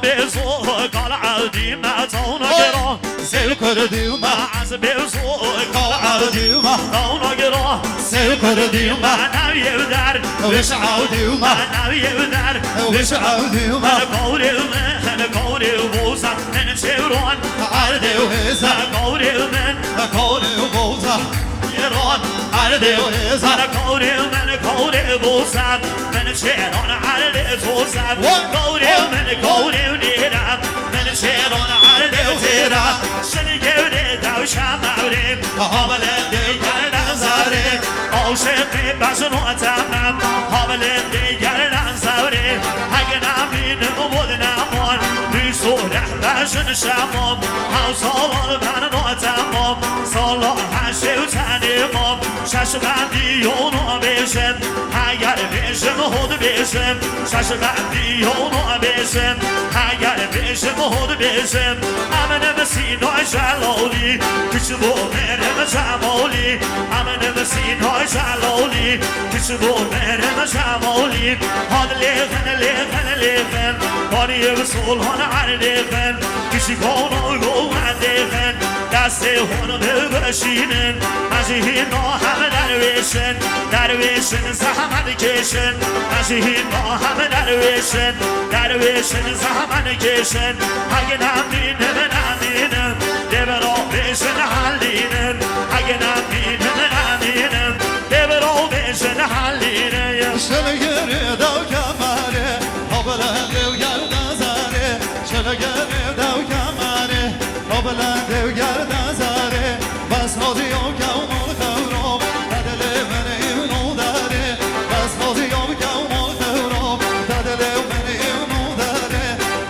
بيزو قال عودي ما تونقرا سيكر ديما عز بيزو قال عودي ديما تونقرا سيكر ديما أنا يودر وش عوديما أنا يودر وش عوديما قولي من قولي وبوسة من شيرون عردي وهيزة قولي من قولي وبوزة شيرون عردي وهيزة قولي من قولي وبوسة من شيرون عردي وبوسة قولي من قولي ونيرة من شيرون عردي وزيرة شنقولي دوشة موري هابلندي يرنا زاري أو شقي بسنو تمام هابلندي يرنا زاري هقنا من مبودنا مون بسورة باشن شامم هاو صالون بنا تمام صالون هشي وتنمم شش بندي يونو بيشم هاگر بيشم هود بيشم شش بندي يونو بيشم هاگر بيشم هود بيشم امن مسينو جلولي كشبو مرم جمولي امن مسينو جلولي كشبو مرم جمولي هاد لغن باني وصول هون عردفن كشي كونو جو عردفن دسته هونو بگشینن مجهین ما همه درویشن زحمت کشن مجهین ما همه درویشن زحمت کشن اگه نمینم دبرو بشن حلینن اگه نمینم دبرو بشن حلینن شلگری دو کماره هابلندی و گرد زاره شلگری دو کماره هابلندی و گرد زاره بس هادی و کمال خوراب دل من اینو داره بس هادی و کمال خوراب دل من اینو داره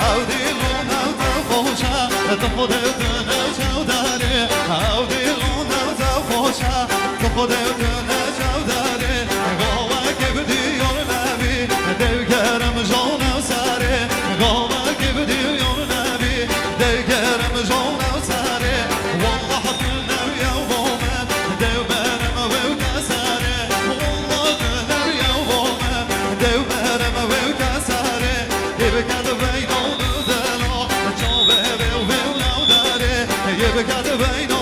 او دیلون او تفوشا تو خودت نجو داره او دیلون او تفوشا تو خودت نجو داره گوه که بدیون نبی دیگرم جان او سره گوه که بدیون نبی دیگرم جان او سره والله دنو یومم دوبرم و کسره والله دنو یومم دوبرم و کسره یبکد بین اون دلا جواب و نو داره یبکد بین